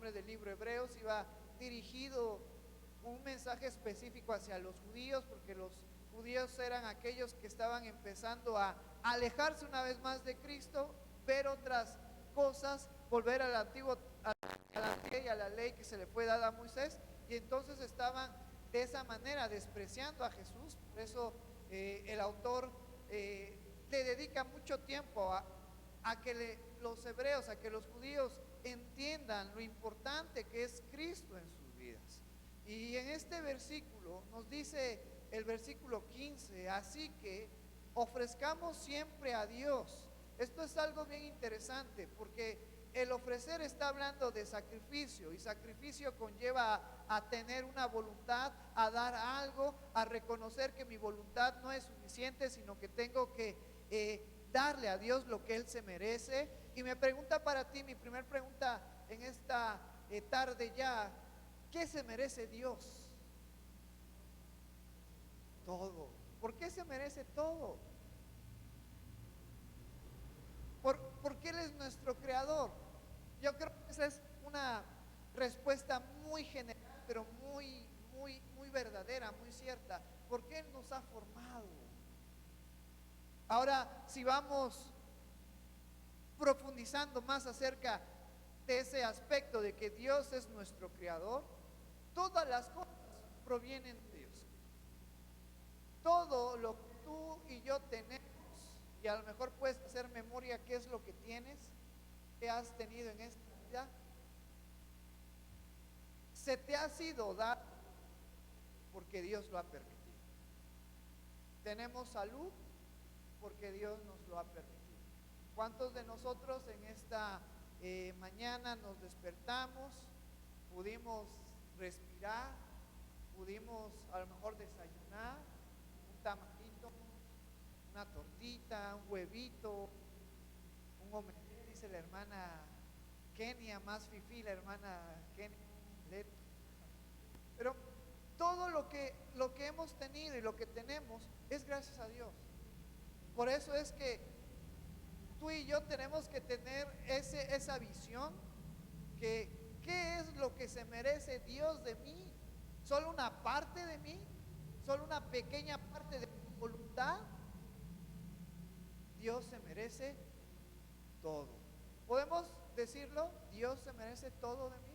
nombre del libro Hebreos, iba dirigido un mensaje específico hacia los judíos, porque los judíos eran aquellos que estaban empezando a alejarse una vez más de Cristo, ver otras cosas, volver al antiguo, a la ley, a la ley que se le fue dada a Moisés, y entonces estaban de esa manera despreciando a Jesús. Por eso el autor le dedica mucho tiempo a que los hebreos, a que los judíos entiendan lo importante que es Cristo en sus vidas. Y en este versículo nos dice el versículo 15, así que ofrezcamos siempre a Dios. Esto es algo bien interesante, porque el ofrecer está hablando de sacrificio, y sacrificio conlleva a tener una voluntad, a dar algo, a reconocer que mi voluntad no es suficiente, sino que tengo que darle a Dios lo que Él se merece. Y me pregunta para ti, mi primer pregunta en esta tarde ya, ¿qué se merece Dios? Todo. ¿Por qué se merece todo? Porque Él es nuestro creador. Yo creo que esa es una respuesta muy general, pero muy verdadera, muy cierta. Porque Él nos ha formado. Ahora, si vamos profundizando más acerca de ese aspecto de que Dios es nuestro creador, todas las cosas provienen de Dios. Todo lo que tú y yo tenemos, y a lo mejor puedes hacer memoria qué es lo que tienes, que has tenido en esta vida, se te ha sido dado porque Dios lo ha permitido. Tenemos salud porque Dios nos lo ha permitido. ¿Cuántos de nosotros en esta mañana nos despertamos, pudimos respirar, pudimos a lo mejor desayunar, un tamalito, una tortita, un huevito, un omelette, dice la hermana Kenia, más fifí la hermana Kenia, pero todo lo que hemos tenido y lo que tenemos es gracias a Dios. Por eso es que tú y yo tenemos que tener esa visión, que ¿qué es lo que se merece Dios de mí? ¿Solo una parte de mí? ¿Solo una pequeña parte de mi voluntad? Dios se merece todo. ¿Podemos decirlo? Dios se merece todo de mí.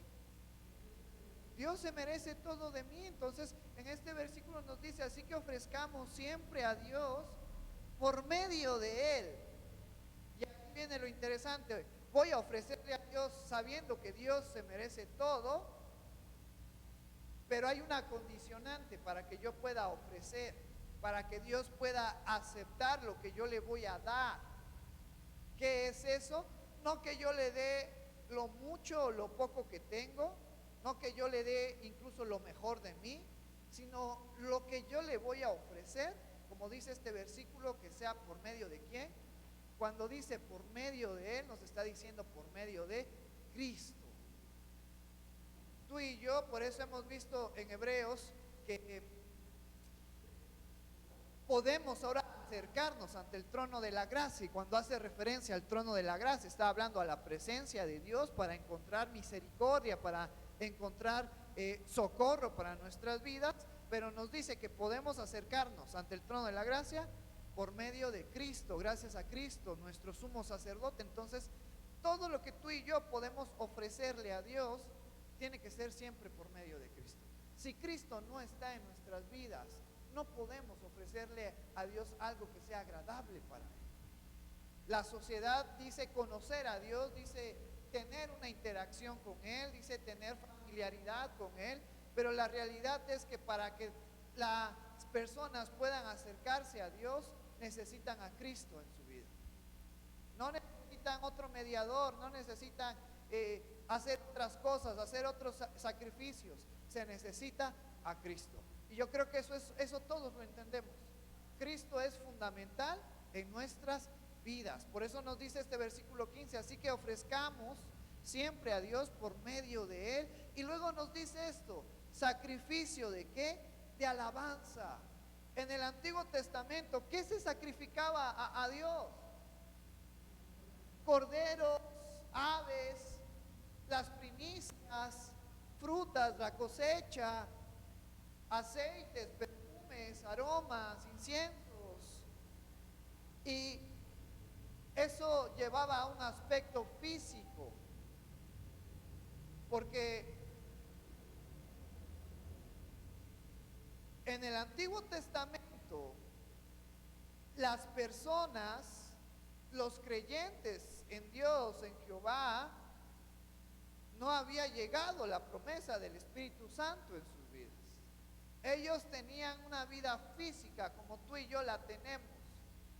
Dios se merece todo de mí. Entonces, en este versículo nos dice, así que ofrezcamos siempre a Dios por medio de Él. Y aquí viene lo interesante. Voy a ofrecerle a Dios sabiendo que Dios se merece todo, pero hay una condicionante para que yo pueda ofrecer, para que Dios pueda aceptar lo que yo le voy a dar. ¿Qué es eso? No que yo le dé lo mucho o lo poco que tengo, no que yo le dé incluso lo mejor de mí, sino lo que yo le voy a ofrecer, como dice este versículo, que sea por medio de quién. Cuando dice por medio de Él, nos está diciendo por medio de Cristo. Tú y yo, por eso hemos visto en Hebreos que podemos ahora acercarnos ante el trono de la gracia. Y cuando hace referencia al trono de la gracia, está hablando a la presencia de Dios para encontrar misericordia, para encontrar socorro para nuestras vidas. Pero nos dice que podemos acercarnos ante el trono de la gracia por medio de Cristo, gracias a Cristo, nuestro sumo sacerdote. Entonces, todo lo que tú y yo podemos ofrecerle a Dios tiene que ser siempre por medio de Cristo. Si Cristo no está en nuestras vidas, no podemos ofrecerle a Dios algo que sea agradable para Él. La sociedad dice conocer a Dios, dice tener una interacción con Él, dice tener familiaridad con Él, pero la realidad es que para que las personas puedan acercarse a Dios, necesitan a Cristo en su vida. No necesitan otro mediador, no necesitan hacer otras cosas, hacer otros sacrificios. Se necesita a Cristo. Y yo creo que eso todos lo entendemos. Cristo es fundamental en nuestras vidas. Por eso nos dice este versículo 15, así que ofrezcamos siempre a Dios por medio de Él. Y luego nos dice esto, sacrificio ¿de qué? De alabanza. En el Antiguo Testamento, ¿qué se sacrificaba a Dios? Corderos, aves, las primicias, frutas, la cosecha, aceites, perfumes, aromas, inciensos. Y eso llevaba a un aspecto físico, porque en el Antiguo Testamento las personas, los creyentes en Dios, en Jehová, no había llegado la promesa del Espíritu Santo en sus vidas. Ellos tenían una vida física como tú y yo la tenemos.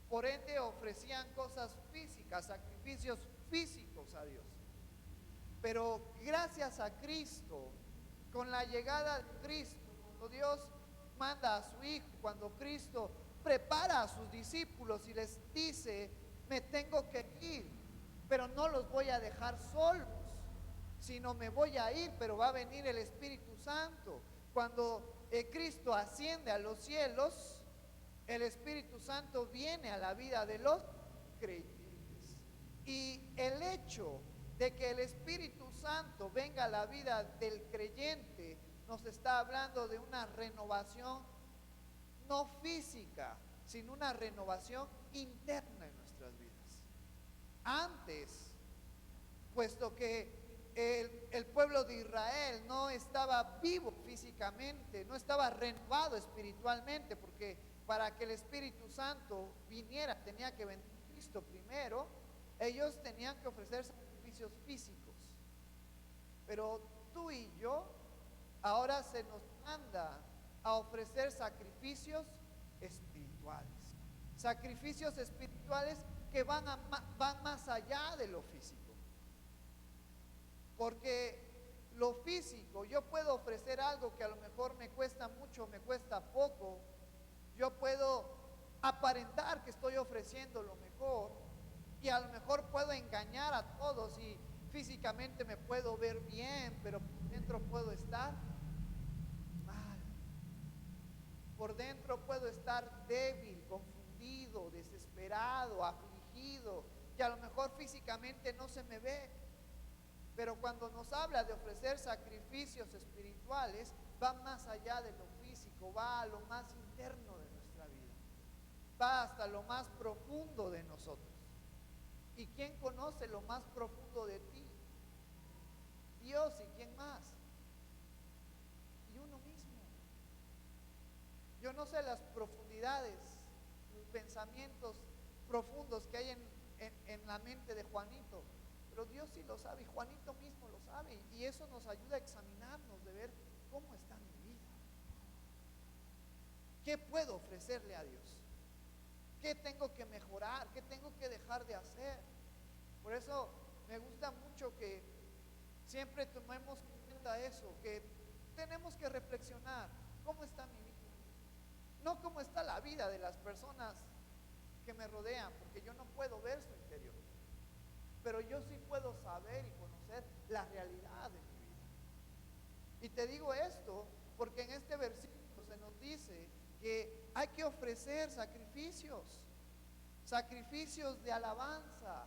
Por ende ofrecían cosas físicas, sacrificios físicos a Dios. Pero gracias a Cristo, con la llegada de Cristo, cuando Dios manda a su Hijo, cuando Cristo prepara a sus discípulos y les dice, me tengo que ir, pero no los voy a dejar solos, sino me voy a ir, pero va a venir el Espíritu Santo. Cuando Cristo asciende a los cielos, el Espíritu Santo viene a la vida de los creyentes. Y el hecho de que el Espíritu Santo venga a la vida del creyente nos está hablando de una renovación no física, sino una renovación interna en nuestras vidas. Antes, puesto que el pueblo de Israel no estaba vivo físicamente, no estaba renovado espiritualmente, porque para que el Espíritu Santo viniera tenía que venir Cristo primero. Ellos tenían que ofrecer sacrificios físicos, pero tú y yo ahora se nos manda a ofrecer sacrificios espirituales, sacrificios espirituales que van más allá de lo físico. Porque lo físico, yo puedo ofrecer algo que a lo mejor me cuesta mucho, me cuesta poco. Yo puedo aparentar que estoy ofreciendo lo mejor y a lo mejor puedo engañar a todos y físicamente me puedo ver bien, pero por dentro puedo estar mal. Por dentro puedo estar débil, confundido, desesperado, afligido, que a lo mejor físicamente no se me ve. Pero cuando nos habla de ofrecer sacrificios espirituales, va más allá de lo físico, va a lo más interno de nuestra vida, va hasta lo más profundo de nosotros. ¿Y quién conoce lo más profundo de ti? Dios. ¿Y quién más? Y uno mismo. Yo no sé las profundidades, los pensamientos profundos que hay en la mente de Juanito, pero Dios sí lo sabe y Juanito mismo lo sabe, y eso nos ayuda a examinarnos, de ver cómo está mi vida. ¿Qué puedo ofrecerle a Dios? ¿Qué tengo que mejorar? ¿Qué tengo que dejar de hacer? Por eso me gusta mucho que siempre tomemos en cuenta eso, que tenemos que reflexionar cómo está mi vida, no cómo está la vida de las personas que me rodean, porque yo no puedo ver su interior, pero yo sí puedo saber y conocer la realidad de mi vida. Y te digo esto porque en este versículo se nos dice que hay que ofrecer sacrificios, sacrificios de alabanza.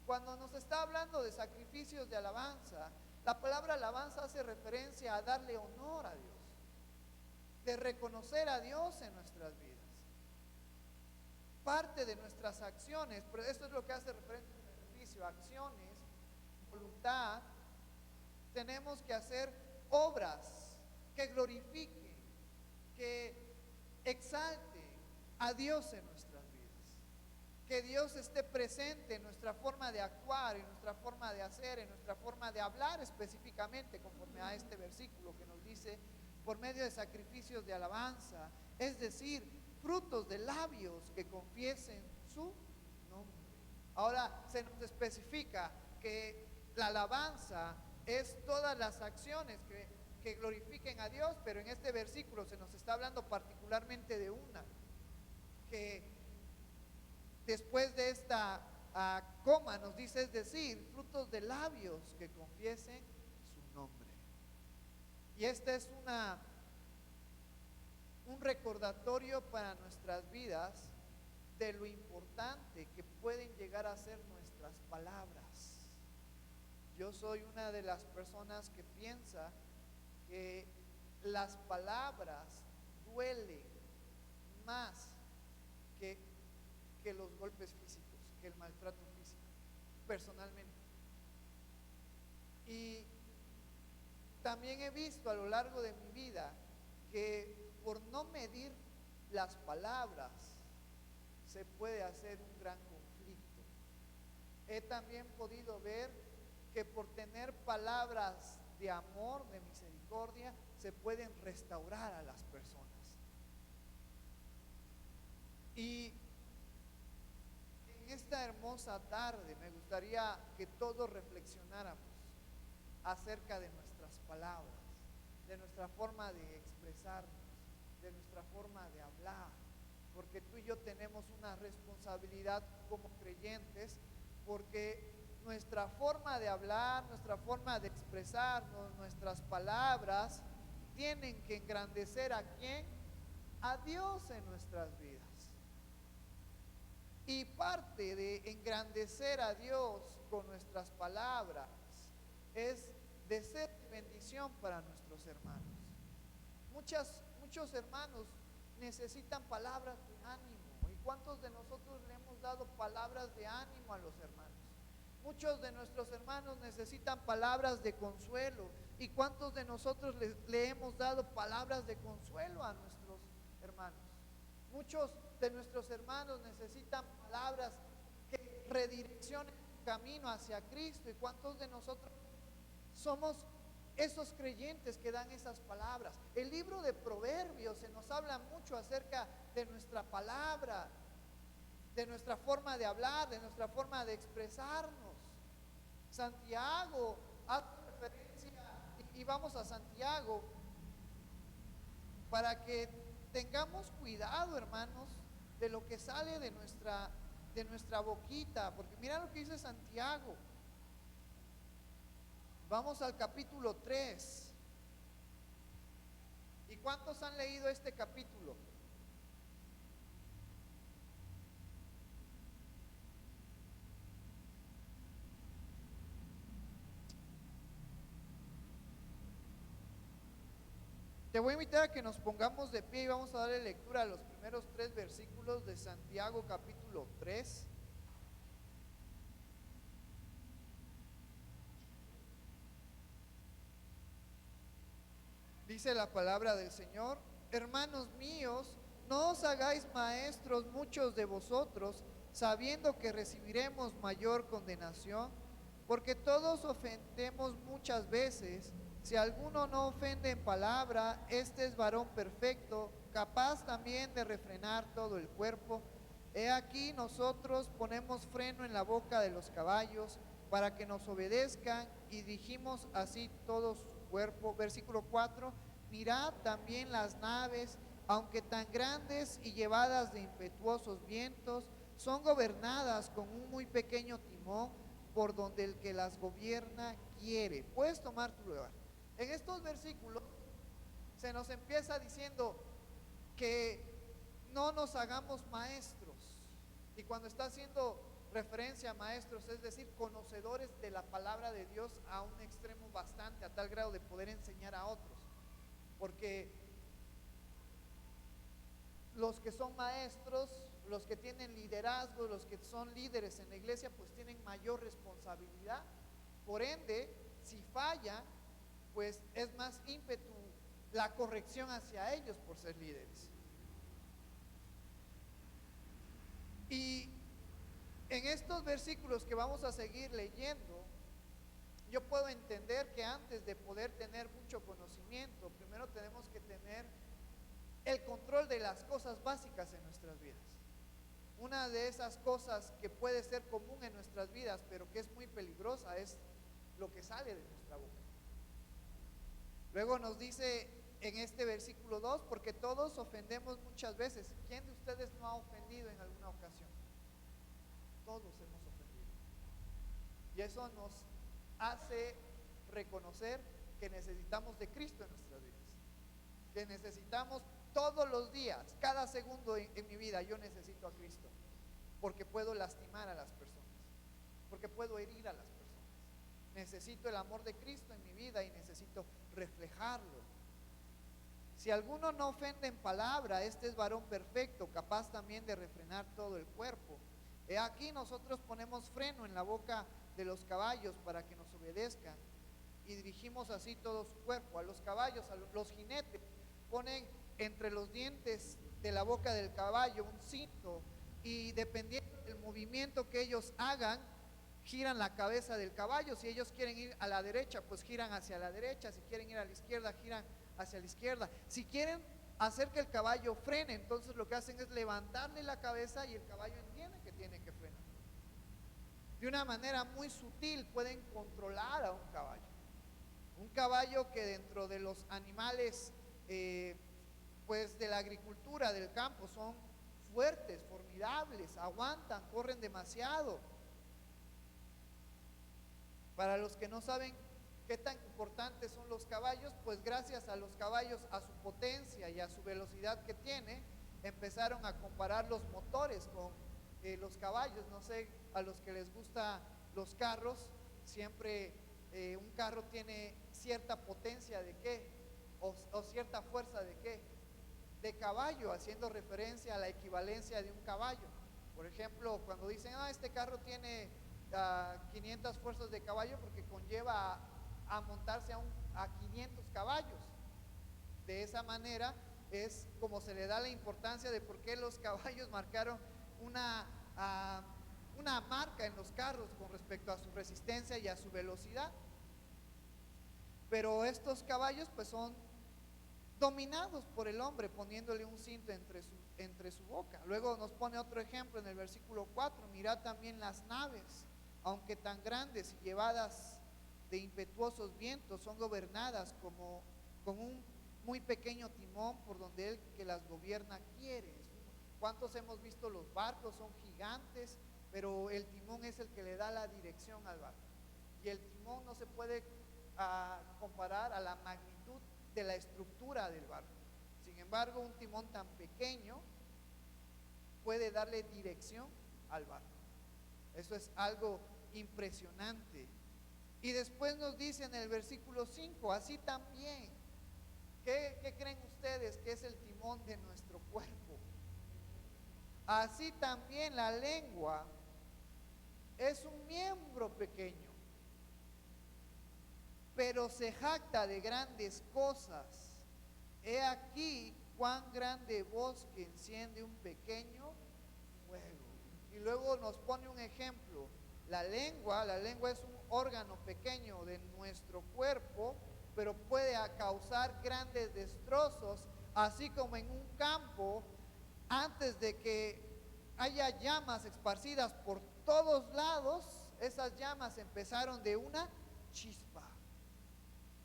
Cuando nos está hablando de sacrificios de alabanza, la palabra alabanza hace referencia a darle honor a Dios, de reconocer a Dios en nuestras vidas. Parte de nuestras acciones, pero esto es lo que hace referencia al sacrificio, acciones, voluntad, tenemos que hacer obras que glorifiquen, que exalten a Dios en nuestras vidas. Que Dios esté presente en nuestra forma de actuar, en nuestra forma de hacer, en nuestra forma de hablar específicamente, conforme a este versículo que nos dice, por medio de sacrificios de alabanza, es decir, frutos de labios que confiesen su nombre. Ahora se nos especifica que la alabanza es todas las acciones que glorifiquen a Dios, pero en este versículo se nos está hablando particularmente de una, que después de esta coma nos dice, es decir, frutos de labios que confiesen su nombre. Y este es un recordatorio para nuestras vidas de lo importante que pueden llegar a ser nuestras palabras. Yo soy una de las personas que piensa que las palabras duelen más que, que los golpes físicos, que el maltrato físico, personalmente. Y también he visto a lo largo de mi vida que por no medir las palabras se puede hacer un gran conflicto. He también podido ver que por tener palabras de amor, de misericordia, se pueden restaurar a las personas. Y en esta hermosa tarde me gustaría que todos reflexionáramos acerca de nuestras palabras, de nuestra forma de expresarnos, de nuestra forma de hablar, porque tú y yo tenemos una responsabilidad como creyentes, porque nuestra forma de hablar, nuestra forma de expresarnos, nuestras palabras tienen que engrandecer ¿a quién? A Dios en nuestras vidas. Y parte de engrandecer a Dios con nuestras palabras es de ser bendición para nuestros hermanos. Muchos hermanos necesitan palabras de ánimo. ¿Y cuántos de nosotros le hemos dado palabras de ánimo a los hermanos? Muchos de nuestros hermanos necesitan palabras de consuelo. ¿Y cuántos de nosotros le hemos dado palabras de consuelo a nuestros hermanos? Muchos de nuestros hermanos necesitan palabras que redireccionen su camino hacia Cristo. ¿Y cuántos de nosotros somos esos creyentes que dan esas palabras? El libro de Proverbios se nos habla mucho acerca de nuestra palabra, de nuestra forma de hablar, de nuestra forma de expresarnos. Santiago hace referencia, y vamos a Santiago para que tengamos cuidado, hermanos, de lo que sale de nuestra boquita, porque mira lo que dice Santiago. Vamos al capítulo 3. ¿Y cuántos han leído este capítulo? Te voy a invitar a que nos pongamos de pie y vamos a darle lectura a los primeros 3 versículos de Santiago capítulo 3. Dice la palabra del Señor: hermanos míos, no os hagáis maestros muchos de vosotros, sabiendo que recibiremos mayor condenación, porque todos ofendemos muchas veces. Si alguno no ofende en palabra, este es varón perfecto, capaz también de refrenar todo el cuerpo. He aquí nosotros ponemos freno en la boca de los caballos para que nos obedezcan y dirigimos así todo su cuerpo. Versículo 4: mirad también las naves, aunque tan grandes y llevadas de impetuosos vientos, son gobernadas con un muy pequeño timón, por donde el que las gobierna quiere. Puedes tomar tu lugar. En estos versículos se nos empieza diciendo que no nos hagamos maestros. Y cuando está haciendo referencia a maestros, es decir, conocedores de la palabra de Dios a un extremo bastante, a tal grado de poder enseñar a otros. Porque los que son maestros, los que tienen liderazgo, los que son líderes en la iglesia, pues tienen mayor responsabilidad. Por ende, si fallan, pues es más ímpetu la corrección hacia ellos por ser líderes. Y en estos versículos que vamos a seguir leyendo, yo puedo entender que antes de poder tener mucho conocimiento, primero tenemos que tener el control de las cosas básicas en nuestras vidas. Una de esas cosas que puede ser común en nuestras vidas, pero que es muy peligrosa, es lo que sale de nuestra boca. Luego nos dice en este versículo 2, porque todos ofendemos muchas veces. ¿Quién de ustedes no ha ofendido en alguna ocasión? Todos hemos ofendido. Y eso nos hace reconocer que necesitamos de Cristo en nuestras vidas. Que necesitamos todos los días, cada segundo en mi vida, yo necesito a Cristo. Porque puedo lastimar a las personas. Porque puedo herir a las personas. necesito el amor de Cristo en mi vida y necesito reflejarlo. Si alguno no ofende en palabra, este es varón perfecto, capaz también de refrenar todo el cuerpo. He aquí nosotros ponemos freno en la boca de los caballos para que nos obedezcan y dirigimos así todo su cuerpo. A los caballos, los jinetes, ponen entre los dientes de la boca del caballo un cinto y dependiendo del movimiento que ellos hagan, giran la cabeza del caballo. Si ellos quieren ir a la derecha, pues giran hacia la derecha. Si quieren ir a la izquierda, giran hacia la izquierda. Si quieren hacer que el caballo frene, entonces lo que hacen es levantarle la cabeza y el caballo entiende que tiene que frenar. De una manera muy sutil pueden controlar a un caballo. Un caballo que dentro de los animales pues de la agricultura, del campo, son fuertes, formidables, aguantan, corren demasiado. Para los que no saben qué tan importantes son los caballos, pues gracias a los caballos, a su potencia y a su velocidad que tiene, empezaron a comparar los motores con los caballos. No sé, a los que les gustan los carros, siempre un carro tiene cierta potencia de qué, o cierta fuerza de qué, de caballo, haciendo referencia a la equivalencia de un caballo. Por ejemplo, cuando dicen, este carro tiene 500 fuerzas de caballo, porque conlleva a montarse a 500 caballos. De esa manera es como se le da la importancia de por qué los caballos marcaron una marca en los carros con respecto a su resistencia y a su velocidad. Pero estos caballos pues son dominados por el hombre poniéndole un cinto entre su boca. Luego nos pone otro ejemplo en el versículo 4: mirad también las naves, aunque tan grandes y llevadas de impetuosos vientos, son gobernadas con un muy pequeño timón por donde el que las gobierna quiere. ¿Cuántos hemos visto los barcos? Son gigantes, pero el timón es el que le da la dirección al barco. Y el timón no se puede comparar a la magnitud de la estructura del barco. Sin embargo, un timón tan pequeño puede darle dirección al barco. Eso es algo impresionante. Y después nos dice en el versículo 5, así también, ¿qué creen ustedes que es el timón de nuestro cuerpo? Así también la lengua es un miembro pequeño, pero se jacta de grandes cosas. He aquí cuán grande bosque enciende un pequeño fuego. Y luego nos pone un ejemplo. La lengua es un órgano pequeño de nuestro cuerpo, pero puede causar grandes destrozos, así como en un campo, antes de que haya llamas esparcidas por todos lados, esas llamas empezaron de una chispa,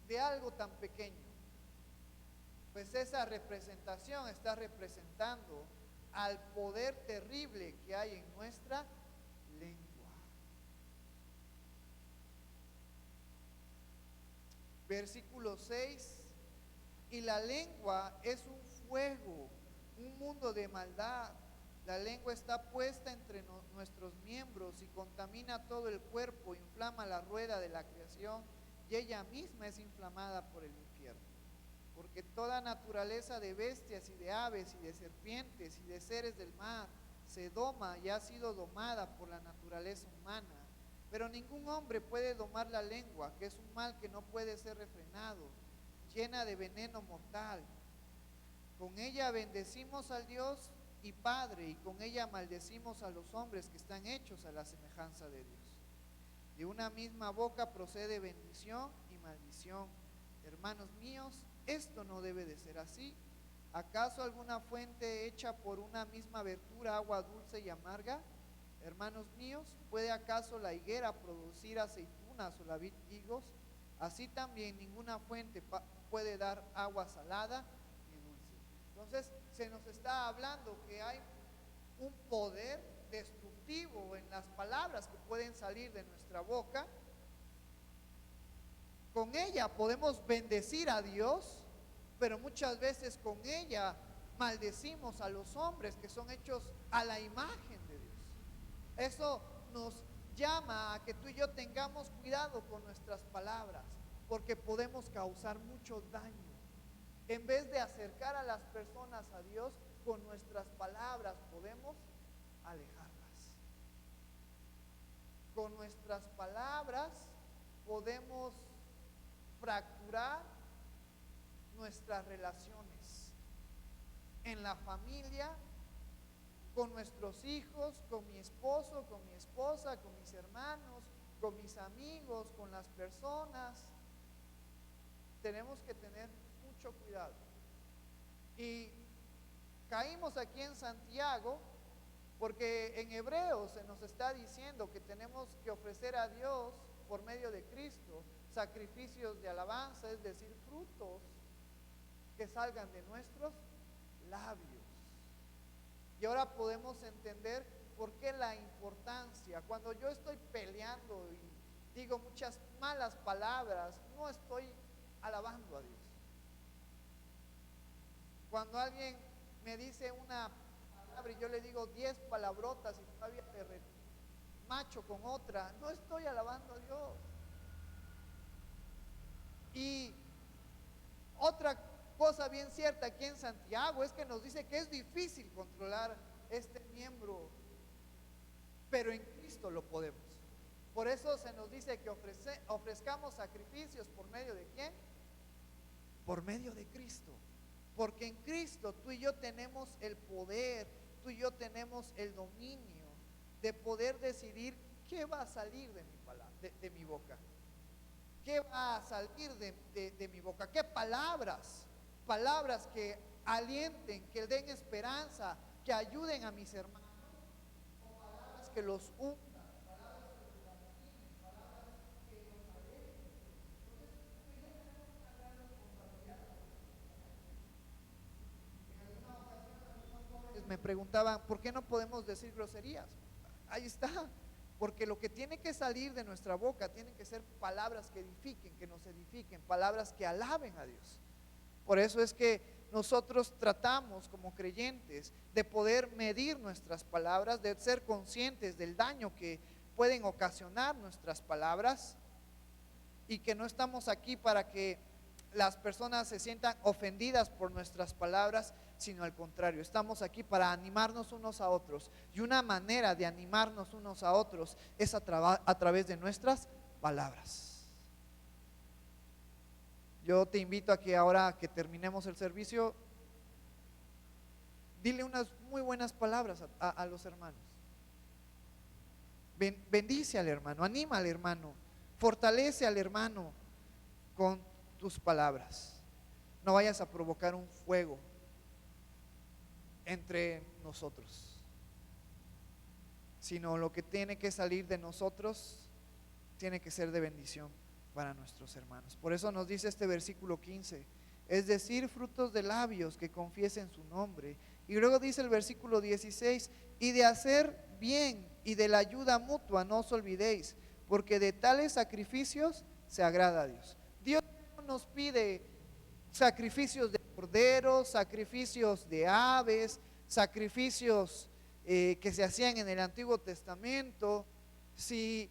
de algo tan pequeño. Pues esa representación está representando al poder terrible que hay en nuestra lengua. Versículo 6: y la lengua es un fuego, un mundo de maldad. La lengua está puesta entre nuestros miembros y contamina todo el cuerpo, inflama la rueda de la creación y ella misma es inflamada por el infierno. Porque toda naturaleza de bestias y de aves y de serpientes y de seres del mar se doma y ha sido domada por la naturaleza humana. Pero ningún hombre puede domar la lengua, que es un mal que no puede ser refrenado, llena de veneno mortal. Con ella bendecimos al Dios y Padre, y con ella maldecimos a los hombres que están hechos a la semejanza de Dios. De una misma boca procede bendición y maldición. Hermanos míos, esto no debe de ser así. ¿Acaso alguna fuente hecha por una misma abertura agua dulce y amarga? Hermanos míos, ¿puede acaso la higuera producir aceitunas o la vid higos? Así también ninguna fuente puede dar agua salada ni dulce. Entonces se nos está hablando que hay un poder destructivo en las palabras que pueden salir de nuestra boca. Con ella podemos bendecir a Dios, pero muchas veces con ella maldecimos a los hombres que son hechos a la imagen de Dios. Eso nos llama a que tú y yo tengamos cuidado con nuestras palabras, porque podemos causar mucho daño. En vez de acercar a las personas a Dios, con nuestras palabras podemos alejarlas. Con nuestras palabras podemos fracturar nuestras relaciones en la familia, con nuestros hijos, con mi esposo, con mi esposa, con mis hermanos, con mis amigos, con las personas. Tenemos que tener mucho cuidado. Y caímos aquí en Santiago porque en Hebreos se nos está diciendo que tenemos que ofrecer a Dios por medio de Cristo sacrificios de alabanza, es decir, frutos que salgan de nuestros labios. Y ahora podemos entender por qué la importancia. Cuando yo estoy peleando y digo muchas malas palabras, no estoy alabando a Dios. Cuando alguien me dice una palabra y yo le digo 10 palabrotas y todavía le macho con otra, no estoy alabando a Dios. Y otra cosa bien cierta aquí en Santiago es que nos dice que es difícil controlar este miembro, pero en Cristo lo podemos. Por eso se nos dice que ofrezcamos sacrificios por medio de ¿quién? Por medio de Cristo. Porque en Cristo tú y yo tenemos el poder, tú y yo tenemos el dominio de poder decidir qué va a salir de mi palabra, de mi boca. ¿Qué va a salir de mi boca? ¿Qué palabras? Palabras que alienten, que den esperanza, que ayuden a mis hermanos, o palabras que los hundan, palabras que los lastimen, palabras que los alejen. Entonces, tú y yo tenemos una gran responsabilidad. En alguna ocasión, algunos jóvenes me preguntaban, ¿por qué no podemos decir groserías? Ahí está. Porque lo que tiene que salir de nuestra boca tienen que ser palabras que edifiquen, que nos edifiquen, palabras que alaben a Dios. Por eso es que nosotros tratamos como creyentes de poder medir nuestras palabras, de ser conscientes del daño que pueden ocasionar nuestras palabras, y que no estamos aquí para que las personas se sientan ofendidas por nuestras palabras, sino al contrario, estamos aquí para animarnos unos a otros, y una manera de animarnos unos a otros es a través de nuestras palabras. Yo te invito a que ahora que terminemos el servicio, dile unas muy buenas palabras a los hermanos. Bendice al hermano, anima al hermano, fortalece al hermano con tus palabras. No vayas a provocar un fuego entre nosotros, sino lo que tiene que salir de nosotros tiene que ser de bendición para nuestros hermanos. Por eso nos dice este versículo 15, es decir, frutos de labios que confiesen su nombre. Y luego dice el versículo 16, y de hacer bien y de la ayuda mutua no os olvidéis, porque de tales sacrificios se agrada a Dios. Dios no nos pide sacrificios de corderos, sacrificios de aves, sacrificios que se hacían en el Antiguo Testamento. Si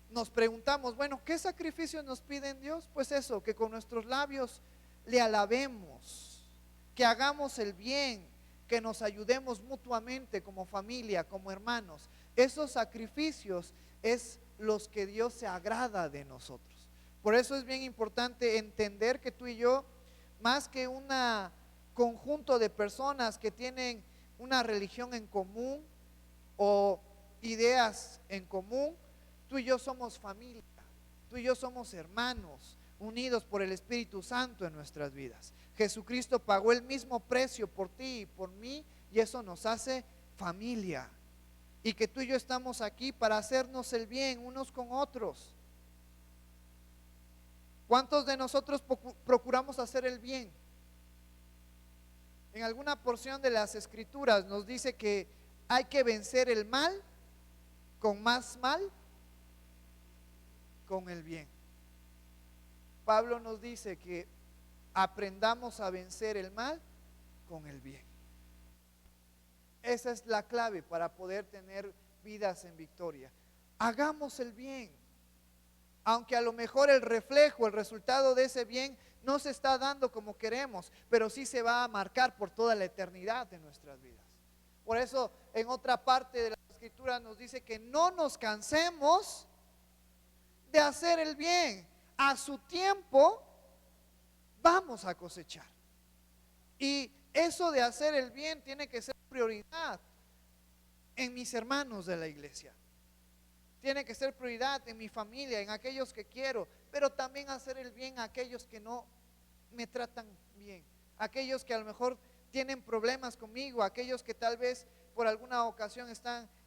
nos preguntamos, bueno, ¿qué sacrificio nos pide Dios? Pues eso, que con nuestros labios le alabemos, que hagamos el bien, que nos ayudemos mutuamente como familia, como hermanos. Esos sacrificios es los que Dios se agrada de nosotros. Por eso es bien importante entender que tú y yo, más que un conjunto de personas que tienen una religión en común o ideas en común, tú y yo somos familia, tú y yo somos hermanos, unidos por el Espíritu Santo en nuestras vidas. Jesucristo pagó el mismo precio por ti y por mí, y eso nos hace familia. Y que tú y yo estamos aquí para hacernos el bien unos con otros. ¿Cuántos de nosotros procuramos hacer el bien? En alguna porción de las Escrituras nos dice que hay que vencer el mal con más mal, con el bien. Pablo nos dice que aprendamos a vencer el mal con el bien. Esa es la clave para poder tener vidas en victoria. hagamos el bien. Aunque a lo mejor el reflejo, el resultado de ese bien no se está dando como queremos, pero sí se va a marcar por toda la eternidad de nuestras vidas. Por eso en otra parte de la escritura nos dice que no nos cansemos de hacer el bien. A su tiempo vamos a cosechar. Y eso de hacer el bien tiene que ser prioridad en mis hermanos de la iglesia. Tiene que ser prioridad en mi familia, en aquellos que quiero, pero también hacer el bien a aquellos que no me tratan bien, aquellos que a lo mejor tienen problemas conmigo, aquellos que tal vez por alguna ocasión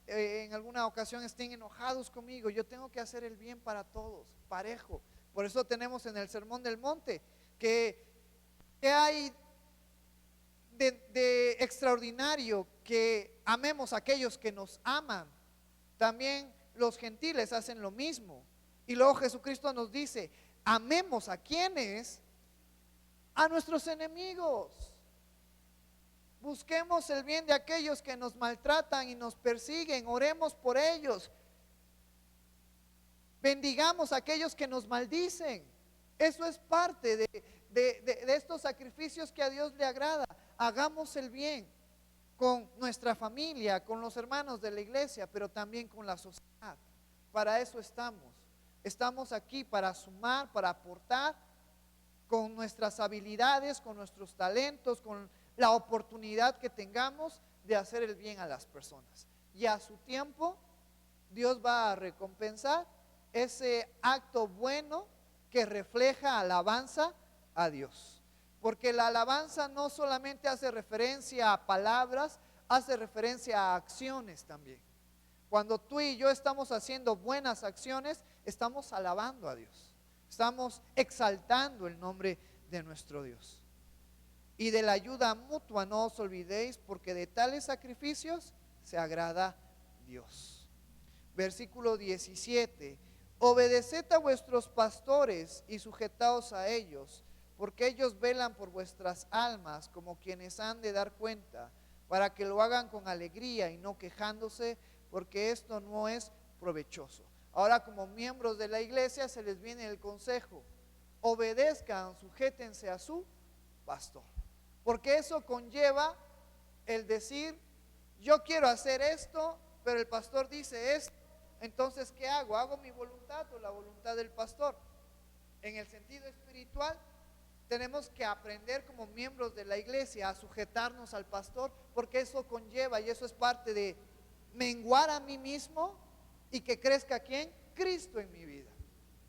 en alguna ocasión estén enojados conmigo. Yo tengo que hacer el bien para todos, parejo. Por eso tenemos en el Sermón del Monte que hay de extraordinario que amemos a aquellos que nos aman. También los gentiles hacen lo mismo. Y luego Jesucristo nos dice, amemos a quienes, a nuestros enemigos. Busquemos el bien de aquellos que nos maltratan y nos persiguen, oremos por ellos. Bendigamos a aquellos que nos maldicen. Eso es parte de estos sacrificios que a Dios le agrada. Hagamos el bien con nuestra familia, con los hermanos de la iglesia, pero también con la sociedad. Para eso estamos. Estamos aquí para sumar, para aportar con nuestras habilidades, con nuestros talentos, con la oportunidad que tengamos de hacer el bien a las personas. Y a su tiempo, Dios va a recompensar ese acto bueno que refleja alabanza a Dios. Porque la alabanza no solamente hace referencia a palabras, hace referencia a acciones también. Cuando tú y yo estamos haciendo buenas acciones, estamos alabando a Dios. Estamos exaltando el nombre de nuestro Dios. Y de la ayuda mutua no os olvidéis, porque de tales sacrificios se agrada Dios. Versículo 17. Obedeced a vuestros pastores y sujetaos a ellos, porque ellos velan por vuestras almas como quienes han de dar cuenta, para que lo hagan con alegría y no quejándose, porque esto no es provechoso. Ahora, como miembros de la iglesia se les viene el consejo: obedezcan, sujétense a su pastor, porque eso conlleva el decir, yo quiero hacer esto, pero el pastor dice esto. Entonces, ¿qué hago? ¿Hago mi voluntad o la voluntad del pastor? En el sentido espiritual, tenemos que aprender como miembros de la iglesia a sujetarnos al pastor, porque eso conlleva y eso es parte de menguar a mí mismo y que crezca ¿quién? Cristo en mi vida.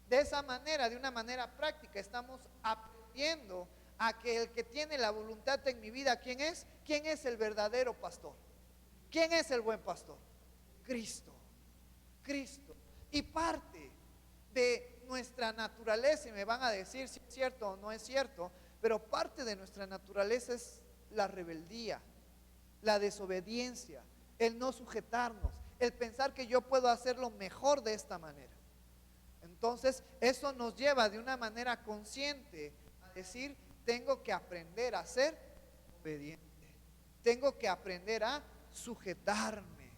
De esa manera, de una manera práctica, estamos aprendiendo a que el que tiene la voluntad en mi vida, ¿quién es? ¿Quién es el verdadero pastor? ¿Quién es el buen pastor? Cristo. Cristo. Y parte de nuestra naturaleza, y me van a decir si es cierto o no es cierto, pero parte de nuestra naturaleza es la rebeldía, la desobediencia, el no sujetarnos, el pensar que yo puedo hacerlo mejor de esta manera. Entonces, eso nos lleva de una manera consciente a decir, tengo que aprender a ser obediente, tengo que aprender a sujetarme.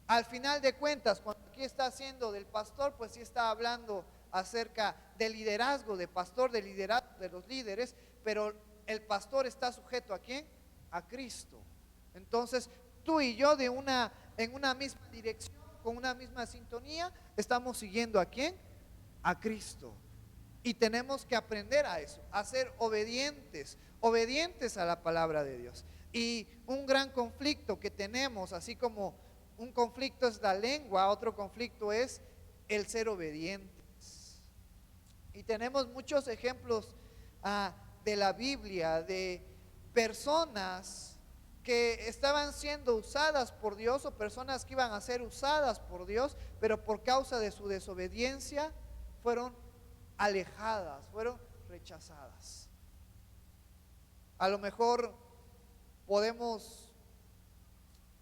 Al final de cuentas, cuando aquí está haciendo del pastor, pues sí está hablando acerca del liderazgo de pastor, del liderazgo de los líderes, pero el pastor está sujeto ¿a quién? A Cristo. Entonces, tú y yo en una misma dirección, con una misma sintonía, estamos siguiendo ¿a quién? A Cristo. Y tenemos que aprender a eso, a ser obedientes a la palabra de Dios. Y un gran conflicto que tenemos, así como un conflicto es la lengua, otro conflicto es el ser obedientes. Y tenemos muchos ejemplos de la Biblia, de personas que estaban siendo usadas por Dios, o personas que iban a ser usadas por Dios, pero por causa de su desobediencia fueron alejadas, fueron rechazadas. A lo mejor podemos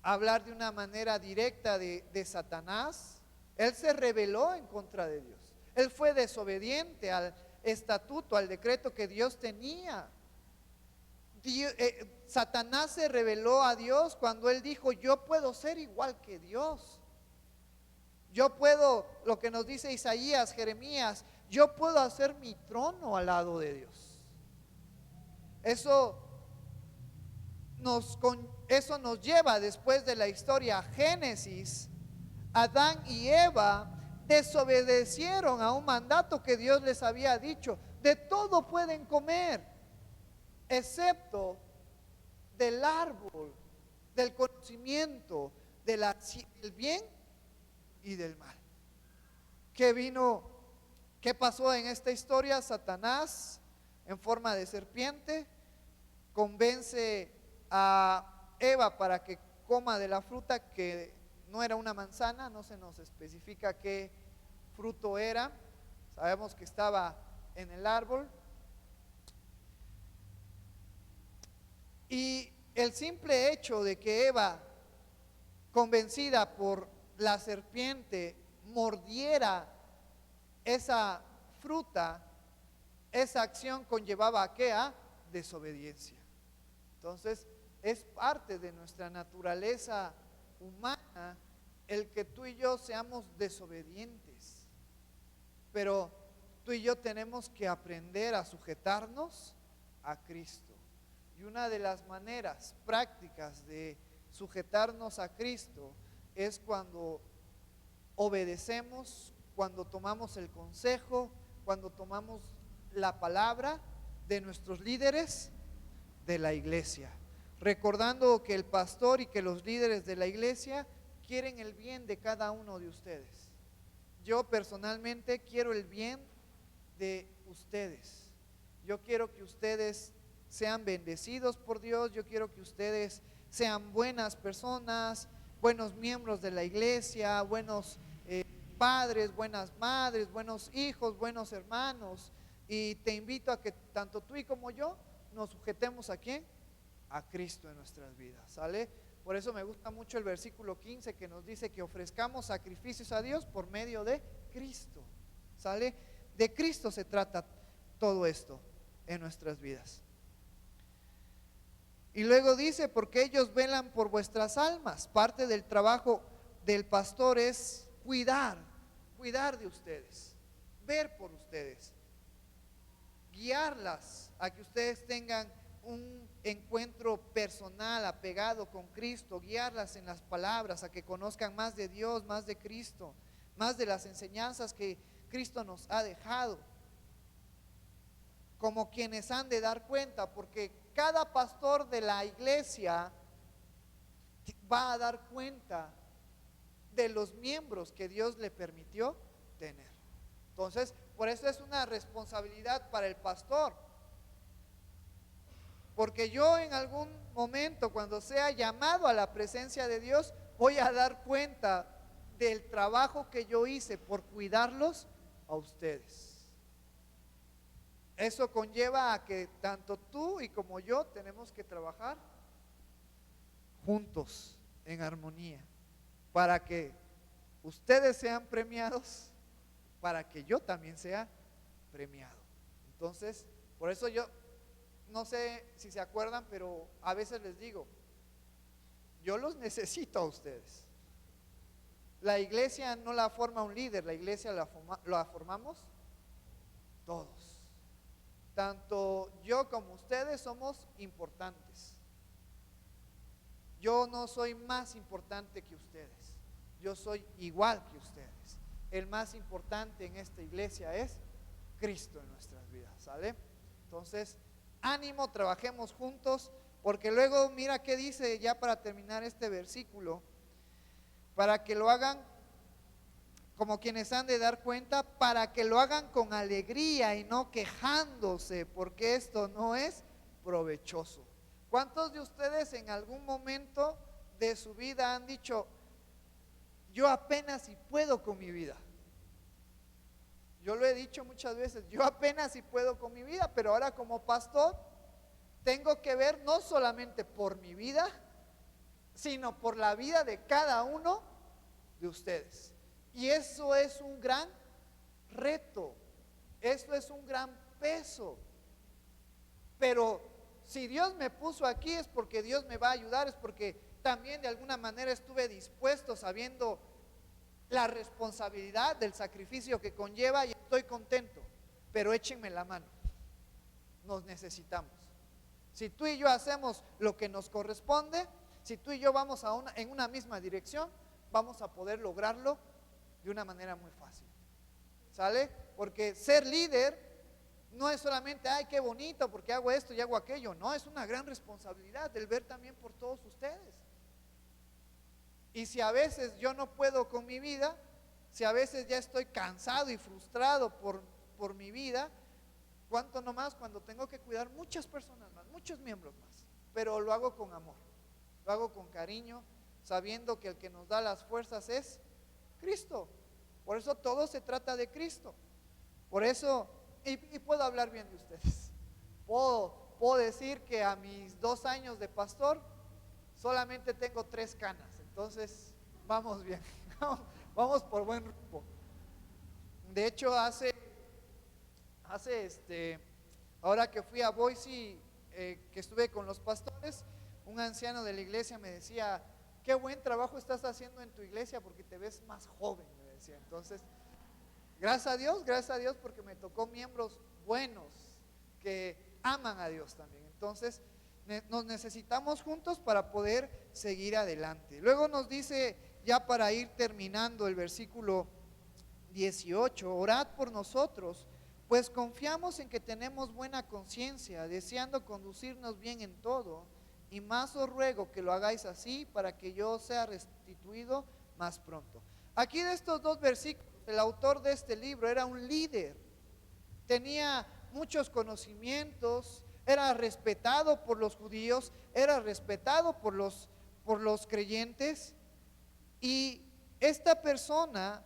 hablar de una manera directa de Satanás. Él se rebeló en contra de Dios. Él fue desobediente al estatuto, al decreto que Dios tenía. Satanás se rebeló a Dios cuando él dijo, yo puedo ser igual que Dios. Yo puedo, lo que nos dice Isaías, Jeremías, yo puedo hacer mi trono al lado de Dios. Eso eso nos lleva después de la historia Génesis. Adán y Eva desobedecieron a un mandato que Dios les había dicho: de todo pueden comer, excepto del árbol del conocimiento del bien y del mal. ¿Qué pasó en esta historia? Satanás, en forma de serpiente, convence a Eva para que coma de la fruta, que no era una manzana, no se nos especifica qué fruto era, sabemos que estaba en el árbol. Y el simple hecho de que Eva, convencida por la serpiente, mordiera esa fruta, esa acción conllevaba a ¿qué? A desobediencia. Entonces, es parte de nuestra naturaleza humana el que tú y yo seamos desobedientes. Pero tú y yo tenemos que aprender a sujetarnos a Cristo. Y una de las maneras prácticas de sujetarnos a Cristo es cuando obedecemos, cuando tomamos el consejo, cuando tomamos la palabra de nuestros líderes de la iglesia, recordando que el pastor y que los líderes de la iglesia quieren el bien de cada uno de ustedes. Yo personalmente quiero el bien de ustedes. Yo quiero que ustedes sean bendecidos por Dios. Yo quiero que ustedes sean buenas personas, buenos miembros de la iglesia, buenos padres, buenas madres, buenos hijos, buenos hermanos. Y te invito a que tanto tú y como yo nos sujetemos ¿a quién? A Cristo en nuestras vidas, ¿sale? Por eso me gusta mucho el versículo 15 que nos dice que ofrezcamos sacrificios a Dios por medio de Cristo, ¿sale? De Cristo se trata todo esto en nuestras vidas. Y luego dice, porque ellos velan por vuestras almas. Parte del trabajo del pastor es cuidar de ustedes, ver por ustedes, guiarlas a que ustedes tengan un encuentro personal, apegado con Cristo, guiarlas en las palabras, a que conozcan más de Dios, más de Cristo, más de las enseñanzas que Cristo nos ha dejado, como quienes han de dar cuenta, porque cada pastor de la iglesia va a dar cuenta de los miembros que Dios le permitió tener. Entonces, por eso es una responsabilidad para el pastor, porque yo en algún momento, cuando sea llamado a la presencia de Dios, voy a dar cuenta del trabajo que yo hice por cuidarlos a ustedes. Eso conlleva a que tanto tú y como yo tenemos que trabajar juntos, en armonía, para que ustedes sean premiados, para que yo también sea premiado. Entonces, por eso yo no sé si se acuerdan, pero a veces les digo, yo los necesito a ustedes. La iglesia no la forma un líder, la iglesia la formamos todos. Tanto yo como ustedes somos importantes. Yo no soy más importante que ustedes, yo soy igual que ustedes. El más importante en esta iglesia es Cristo en nuestras vidas, ¿sale? Entonces, ánimo, trabajemos juntos, porque luego mira qué dice ya para terminar este versículo: para que lo hagan como quienes han de dar cuenta, para que lo hagan con alegría y no quejándose, porque esto no es provechoso. ¿Cuántos de ustedes en algún momento de su vida han dicho, yo apenas si puedo con mi vida? Yo lo he dicho muchas veces, yo apenas si puedo con mi vida, pero ahora como pastor tengo que ver no solamente por mi vida, sino por la vida de cada uno de ustedes. Y eso es un gran reto, eso es un gran peso. Pero si Dios me puso aquí es porque Dios me va a ayudar, es porque también de alguna manera estuve dispuesto, sabiendo la responsabilidad del sacrificio que conlleva y estoy contento, pero échenme la mano. Nos necesitamos. Si tú y yo hacemos lo que nos corresponde, si tú y yo vamos en una misma dirección, vamos a poder lograrlo de una manera muy fácil. ¿Sale? Porque ser líder no es solamente, ay, qué bonito, porque hago esto y hago aquello. No, es una gran responsabilidad el ver también por todos ustedes. Y si a veces yo no puedo con mi vida, si a veces ya estoy cansado y frustrado por mi vida, cuánto no más cuando tengo que cuidar muchas personas más, muchos miembros más. Pero lo hago con amor, lo hago con cariño, sabiendo que el que nos da las fuerzas es Cristo. Por eso todo se trata de Cristo. Por eso, y puedo hablar bien de ustedes. Puedo decir que a mis 2 años de pastor solamente tengo 3 canas. Entonces, vamos bien. Vamos por buen rumbo. De hecho, ahora que fui a Boise, que estuve con los pastores, un anciano de la iglesia me decía, qué buen trabajo estás haciendo en tu iglesia porque te ves más joven, me decía. Entonces, gracias a Dios porque me tocó miembros buenos que aman a Dios también. Entonces, nos necesitamos juntos para poder seguir adelante. Luego nos dice, ya para ir terminando el versículo 18, orad por nosotros, pues confiamos en que tenemos buena conciencia, deseando conducirnos bien en todo, y más os ruego que lo hagáis así para que yo sea restituido más pronto. Aquí de estos 2 versículos, el autor de este libro era un líder, tenía muchos conocimientos, era respetado por los judíos, era respetado por los creyentes, y esta persona,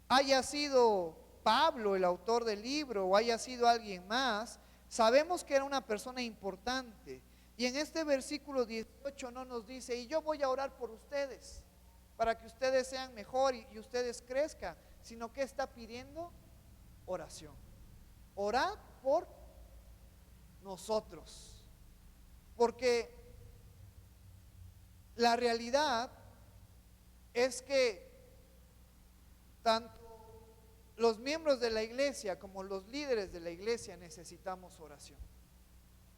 haya sido Pablo el autor del libro o haya sido alguien más, sabemos que era una persona importante. Y en este versículo 18 no nos dice, y yo voy a orar por ustedes, para que ustedes sean mejor y ustedes crezcan, sino que está pidiendo oración. Orad por nosotros, porque la realidad es que tanto los miembros de la iglesia como los líderes de la iglesia necesitamos oración.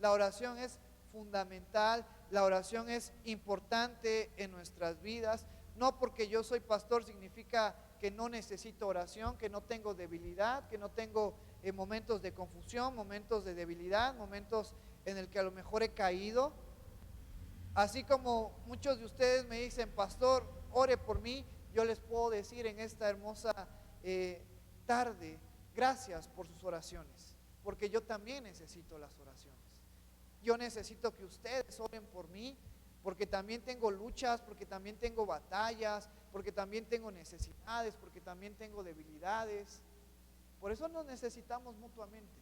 La oración es fundamental, la oración es importante en nuestras vidas. No porque yo soy pastor significa que no necesito oración, que no tengo debilidad, que no tengo momentos de confusión, momentos de debilidad, momentos en el que a lo mejor he caído. Así como muchos de ustedes me dicen, pastor, ore por mí, yo les puedo decir en esta hermosa tarde, gracias por sus oraciones, porque yo también necesito las oraciones. Yo necesito que ustedes oren por mí, porque también tengo luchas, porque también tengo batallas, porque también tengo necesidades, porque también tengo debilidades. Por eso nos necesitamos mutuamente.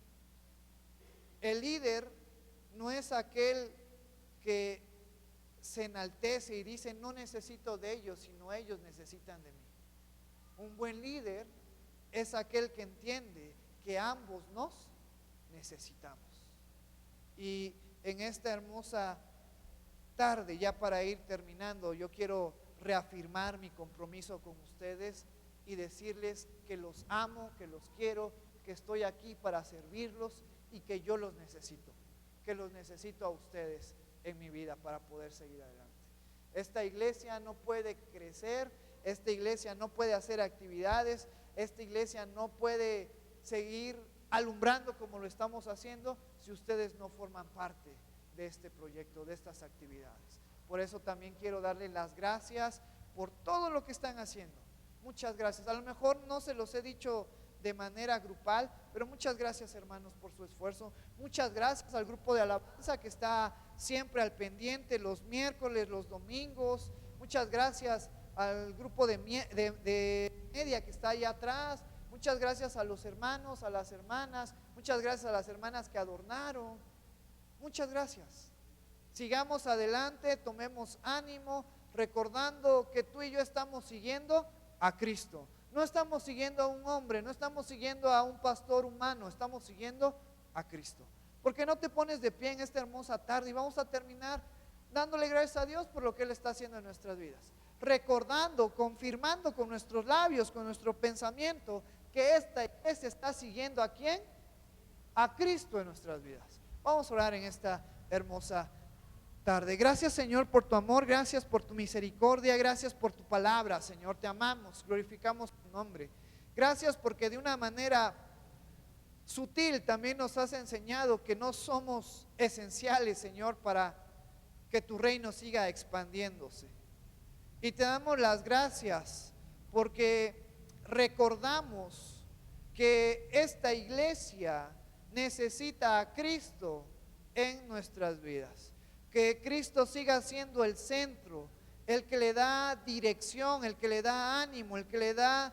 El líder no es aquel que se enaltece y dice, no necesito de ellos, sino ellos necesitan de mí. Un buen líder es aquel que entiende que ambos nos necesitamos. Y en esta hermosa tarde, ya para ir terminando, yo quiero reafirmar mi compromiso con ustedes y decirles que los amo, que los quiero, que estoy aquí para servirlos y que yo los necesito, que los necesito a ustedes en mi vida para poder seguir adelante. Esta iglesia no puede crecer, esta iglesia no puede hacer actividades, esta iglesia no puede seguir alumbrando como lo estamos haciendo si ustedes no forman parte de este proyecto, de estas actividades. Por eso también quiero darles las gracias por todo lo que están haciendo. Muchas gracias. A lo mejor no se los he dicho de manera grupal, pero muchas gracias, hermanos, por su esfuerzo. Muchas gracias al grupo de alabanza que está siempre al pendiente los miércoles, los domingos. Muchas gracias al grupo de media que está allá atrás. Muchas gracias a los hermanos, a las hermanas. Muchas gracias a las hermanas que adornaron. Muchas gracias. Sigamos adelante, tomemos ánimo, recordando que tú y yo estamos siguiendo a Cristo. No estamos siguiendo a un hombre, no estamos siguiendo a un pastor humano, estamos siguiendo a Cristo. ¿Por qué no te pones de pie en esta hermosa tarde? Y vamos a terminar dándole gracias a Dios por lo que Él está haciendo en nuestras vidas. recordando, confirmando con nuestros labios, con nuestro pensamiento, que esta iglesia está siguiendo ¿a quién? A Cristo en nuestras vidas. Vamos a orar en esta hermosa tarde. Gracias, Señor, por tu amor, gracias por tu misericordia, gracias por tu palabra, Señor. Te amamos, glorificamos tu nombre. Gracias porque de una manera sutil también nos has enseñado que no somos esenciales, Señor, para que tu reino siga expandiéndose. Y te damos las gracias porque recordamos que esta iglesia necesita a Cristo en nuestras vidas. Que Cristo siga siendo el centro, el que le da dirección, el que le da ánimo, el que le da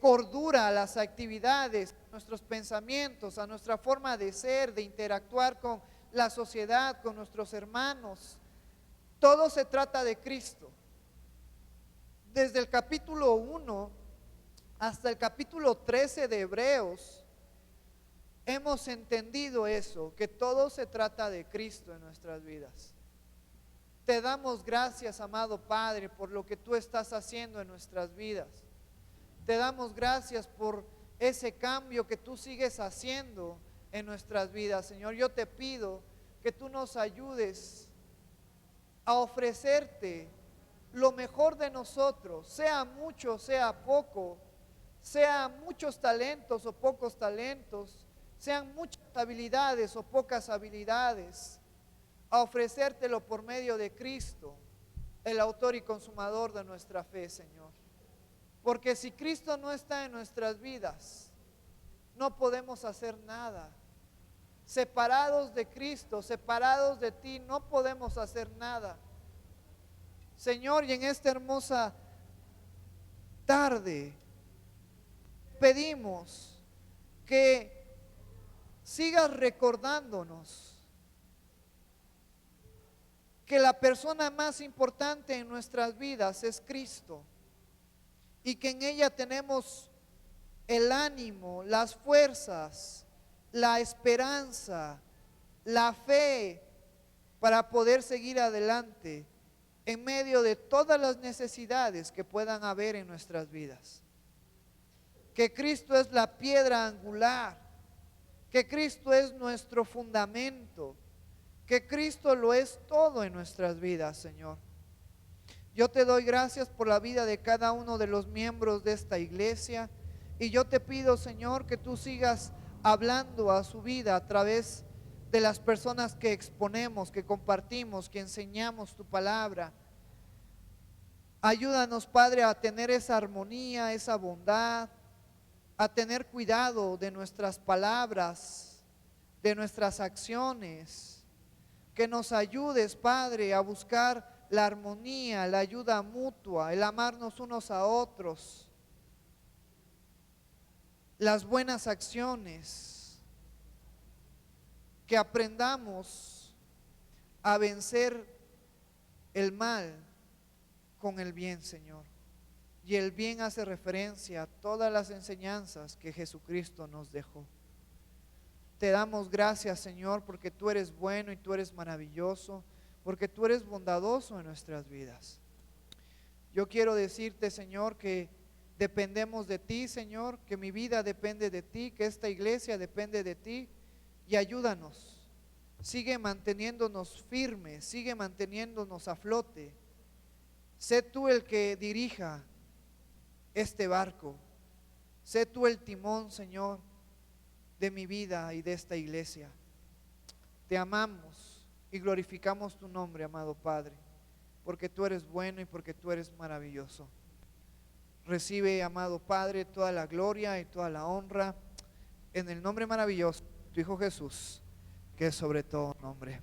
cordura a las actividades, a nuestros pensamientos, a nuestra forma de ser, de interactuar con la sociedad, con nuestros hermanos. Todo se trata de Cristo. Desde el capítulo 1 hasta el capítulo 13 de Hebreos, hemos entendido eso, que todo se trata de Cristo en nuestras vidas. Te damos gracias, amado Padre, por lo que tú estás haciendo en nuestras vidas. Te damos gracias por ese cambio que tú sigues haciendo en nuestras vidas, Señor. Yo te pido que tú nos ayudes a ofrecerte lo mejor de nosotros, sea mucho, sea poco, sea muchos talentos o pocos talentos, sean muchas habilidades o pocas habilidades, a ofrecértelo por medio de Cristo, el autor y consumador de nuestra fe, Señor. Porque si Cristo no está en nuestras vidas, no podemos hacer nada. Separados de Cristo, separados de ti, no podemos hacer nada. Señor, y en esta hermosa tarde pedimos que sigas recordándonos que la persona más importante en nuestras vidas es Cristo y que en ella tenemos el ánimo, las fuerzas, la esperanza, la fe para poder seguir adelante en medio de todas las necesidades que puedan haber en nuestras vidas. Que Cristo es la piedra angular, que Cristo es nuestro fundamento, que Cristo lo es todo en nuestras vidas, Señor. Yo te doy gracias por la vida de cada uno de los miembros de esta iglesia y yo te pido, Señor, que tú sigas hablando a su vida a través de las personas que exponemos, que compartimos, que enseñamos tu palabra. Ayúdanos, Padre, a tener esa armonía, esa bondad, a tener cuidado de nuestras palabras, de nuestras acciones. Que nos ayudes, Padre, a buscar la armonía, la ayuda mutua, el amarnos unos a otros, las buenas acciones. Que aprendamos a vencer el mal con el bien, Señor. Y el bien hace referencia a todas las enseñanzas que Jesucristo nos dejó. Te damos gracias, Señor, porque tú eres bueno y tú eres maravilloso, porque tú eres bondadoso en nuestras vidas. Yo quiero decirte, Señor, que dependemos de ti, Señor, que mi vida depende de ti, que esta iglesia depende de ti. Y ayúdanos, sigue manteniéndonos firmes, sigue manteniéndonos a flote. Sé tú el que dirija este barco, sé tú el timón, Señor, de mi vida y de esta iglesia. Te amamos y glorificamos tu nombre, amado Padre, porque tú eres bueno y porque tú eres maravilloso. Recibe, amado Padre, toda la gloria y toda la honra en el nombre maravilloso tu Hijo Jesús, que es sobre todo nombre.